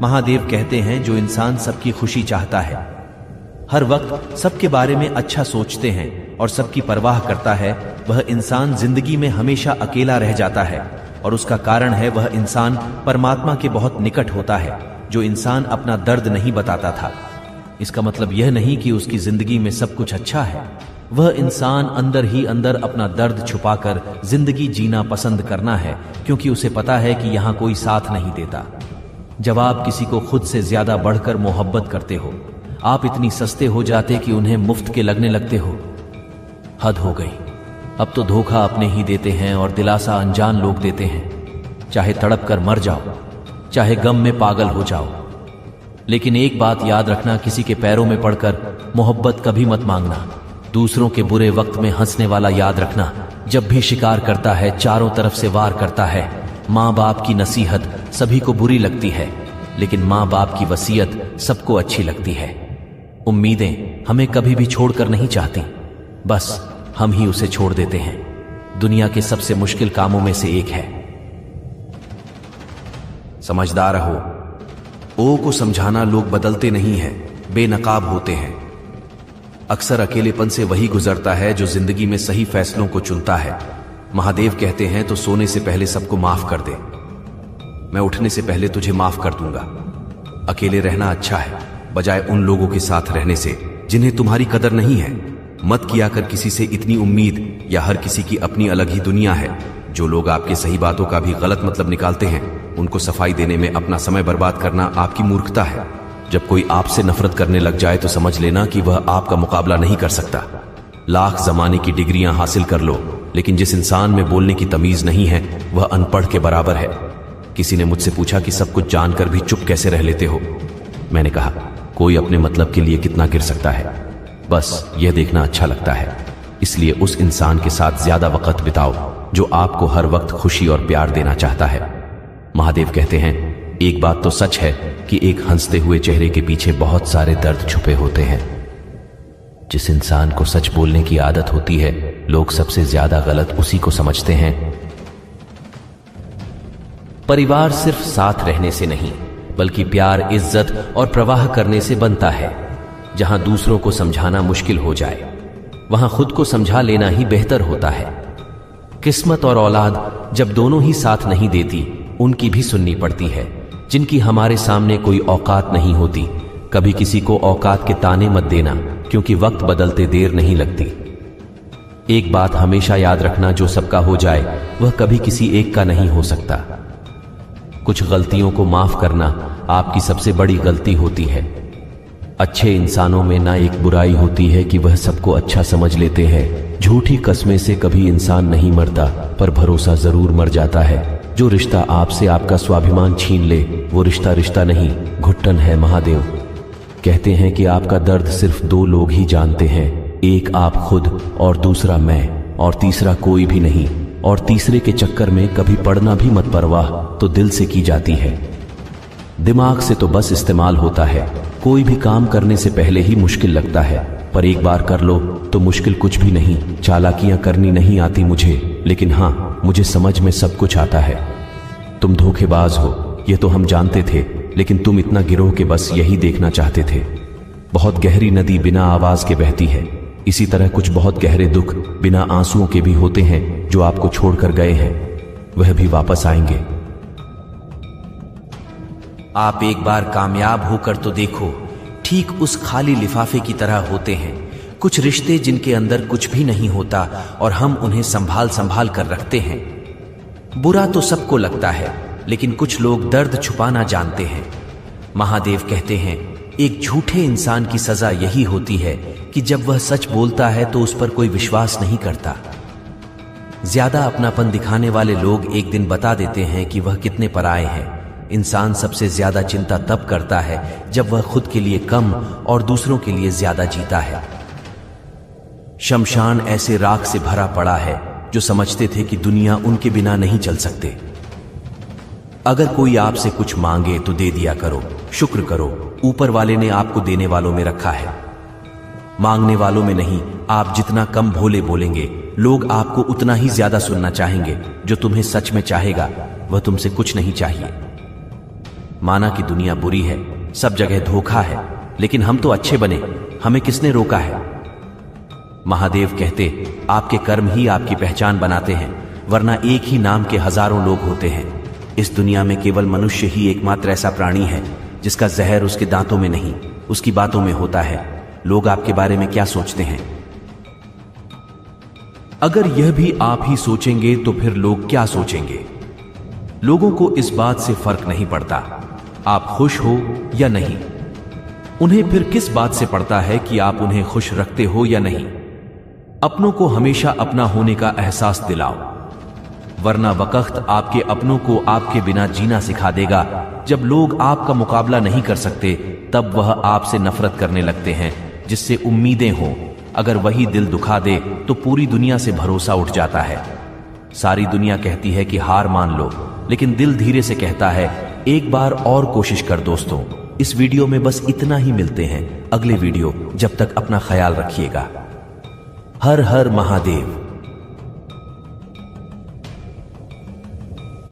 महादेव कहते हैं, जो इंसान सबकी खुशी चाहता है, हर वक्त सबके बारे में अच्छा सोचते हैं और सबकी परवाह करता है, वह इंसान जिंदगी में हमेशा अकेला रह जाता है। और उसका कारण है, वह इंसान परमात्मा के बहुत निकट होता है। जो इंसान अपना दर्द नहीं बताता था, इसका मतलब यह नहीं कि उसकी जिंदगी में सब कुछ अच्छा है। वह इंसान अंदर ही अंदर अपना दर्द छुपाकर जिंदगी जीना पसंद करना है, क्योंकि उसे पता है कि यहां कोई साथ नहीं देता। जब आप किसी को खुद से ज्यादा बढ़कर मोहब्बत करते हो, आप इतनी सस्ते हो जाते कि उन्हें मुफ्त के लगने लगते हो। हद हो गई। अब तो धोखा अपने ही देते हैं और दिलासा अनजान लोग देते हैं। चाहे तड़प कर मर जाओ, चाहे गम में पागल हो जाओ, लेकिन एक बात याद रखना, किसी के पैरों में पड़कर मोहब्बत कभी मत मांगना। दूसरों के बुरे वक्त में हंसने वाला याद रखना, जब भी शिकार करता है चारों तरफ से वार करता है। माँ बाप की नसीहत सभी को बुरी लगती है, लेकिन माँ बाप की वसीयत सबको अच्छी लगती है। उम्मीदें हमें कभी भी छोड़कर नहीं चाहती, बस हम ही उसे छोड़ देते हैं। दुनिया के सबसे मुश्किल कामों में से एक है। समझदार रहो। ओ को समझाना, लोग बदलते नहीं हैं, बेनकाब होते हैं। अक्सर अकेलेपन से वही गुजरता है जो जिंदगी में सही फैसलों को चुनता है। महादेव कहते हैं, तो सोने से पहले सबको माफ कर दे। मैं उठने से पहले तुझे माफ कर दूंगा। अकेले रहना अच्छा है, बजाय उन लोगों के साथ रहने से जिन्हें तुम्हारी कदर नहीं है। मत किया कर किसी से इतनी उम्मीद, या हर किसी की अपनी अलग ही दुनिया है। जो लोग आपके सही बातों का भी गलत मतलब निकालते हैं, उनको सफाई देने में अपना समय बर्बाद करना आपकी मूर्खता है। जब कोई आपसे नफरत करने लग जाए तो समझ लेना कि वह आपका मुकाबला नहीं कर सकता। लाख जमाने की डिग्रियां हासिल कर लो, लेकिन जिस इंसान में बोलने की तमीज नहीं है, वह अनपढ़ के बराबर है। किसी ने मुझसे पूछा कि सब कुछ जानकर भी चुप कैसे रह लेते हो। मैंने कहा, कोई अपने मतलब के लिए कितना गिर सकता है, बस यह देखना अच्छा लगता है। इसलिए उस इंसान के साथ ज्यादा वक्त बिताओ जो आपको हर वक्त खुशी और प्यार देना चाहता है। महादेव कहते हैं, एक बात तो सच है कि एक हंसते हुए चेहरे के पीछे बहुत सारे दर्द छुपे होते हैं। जिस इंसान को सच बोलने की आदत होती है, लोग सबसे ज्यादा गलत उसी को समझते हैं। परिवार सिर्फ साथ रहने से नहीं, बल्कि प्यार, इज्जत और प्रवाह करने से बनता है। जहां दूसरों को समझाना मुश्किल हो जाए, वहां खुद को समझा लेना ही बेहतर होता है। किस्मत और औलाद जब दोनों ही साथ नहीं देती, उनकी भी सुननी पड़ती है। जिनकी हमारे सामने कोई औकात नहीं होती, कभी किसी को औकात के ताने मत देना, क्योंकि वक्त बदलते देर नहीं लगती। एक बात हमेशा याद रखना, जो सबका हो जाए वह कभी किसी एक का नहीं हो सकता। कुछ गलतियों को माफ करना आपकी सबसे बड़ी गलती होती है। अच्छे इंसानों में ना एक बुराई होती है कि वह सबको अच्छा समझ लेते हैं। झूठी कस्में से कभी इंसान नहीं मरता, पर भरोसा जरूर मर जाता है। जो रिश्ता आपसे आपका स्वाभिमान छीन ले, वो रिश्ता रिश्ता नहीं, घुट्टन है। महादेव कहते हैं कि आपका दर्द सिर्फ दो लोग ही जानते हैं, एक आप खुद और दूसरा मैं, और तीसरा कोई भी नहीं। और तीसरे के चक्कर में कभी पड़ना भी मत। परवाह तो दिल से की जाती है, दिमाग से तो बस इस्तेमाल होता है। कोई भी काम करने से पहले ही मुश्किल लगता है, पर एक बार कर लो तो मुश्किल कुछ भी नहीं। चालाकियां करनी नहीं आती मुझे, लेकिन हाँ, मुझे समझ में सब कुछ आता है। तुम धोखेबाज हो, ये तो हम जानते थे, लेकिन तुम इतना गिरो कि बस यही देखना चाहते थे। बहुत गहरी नदी बिना आवाज के बहती है, इसी तरह कुछ बहुत गहरे दुख बिना आंसुओं के भी होते हैं। जो आपको छोड़कर गए हैं, वह भी वापस आएंगे। आप एक बार कामयाब होकर तो देखो, ठीक उस खाली लिफाफे की तरह होते हैं कुछ रिश्ते जिनके अंदर कुछ भी नहीं होता और हम उन्हें संभाल संभाल कर रखते हैं। बुरा तो सबको लगता है, लेकिन कुछ लोग दर्द छुपाना जानते हैं। महादेव कहते हैं, एक झूठे इंसान की सजा यही होती है कि जब वह सच बोलता है तो उस पर कोई विश्वास नहीं करता। ज्यादा अपनापन दिखाने वाले लोग एक दिन बता देते हैं कि वह कितने पराये हैं। इंसान सबसे ज्यादा चिंता तब करता है जब वह खुद के लिए कम और दूसरों के लिए ज्यादा जीता है। शमशान ऐसे राख से भरा पड़ा है जो समझते थे कि दुनिया उनके बिना नहीं चल सकते। अगर कोई आपसे कुछ मांगे तो दे दिया करो, शुक्र करो, ऊपर वाले ने आपको देने वालों में रखा है, मांगने वालों में नहीं। आप जितना कम भोले बोलेंगे, लोग आपको उतना ही ज्यादा सुनना चाहेंगे। जो तुम्हें सच में चाहेगा, वह तुमसे कुछ नहीं चाहिए। माना कि दुनिया बुरी है, सब जगह धोखा है, लेकिन हम तो अच्छे बने, हमें किसने रोका है? महादेव कहते, आपके कर्म ही आपकी पहचान बनाते हैं, वरना एक ही नाम के हजारों लोग होते हैं। इस दुनिया में केवल मनुष्य ही एकमात्र ऐसा प्राणी है जिसका जहर उसके दांतों में नहीं, उसकी बातों में होता है। लोग आपके बारे में क्या सोचते हैं? अगर यह भी आप ही सोचेंगे तो फिर लोग क्या सोचेंगे? लोगों को इस बात से फर्क नहीं पड़ता आप खुश हो या नहीं। उन्हें फिर किस बात से पड़ता है कि आप उन्हें खुश रखते हो या नहीं? अपनों को हमेशा अपना होने का एहसास दिलाओ, वरना वक्त आपके अपनों को आपके बिना जीना सिखा देगा। जब लोग आपका मुकाबला नहीं कर सकते, तब वह आपसे नफरत करने लगते हैं जिससे उम्मीदें हों। अगर वही दिल दुखा दे तो पूरी दुनिया से भरोसा उठ जाता है। सारी दुनिया कहती है कि हार मान लो, लेकिन दिल धीरे से कहता है एक बार और कोशिश कर। दोस्तों, इस वीडियो में बस इतना ही। मिलते हैं अगले वीडियो। जब तक अपना ख्याल रखिएगा। हर हर महादेव।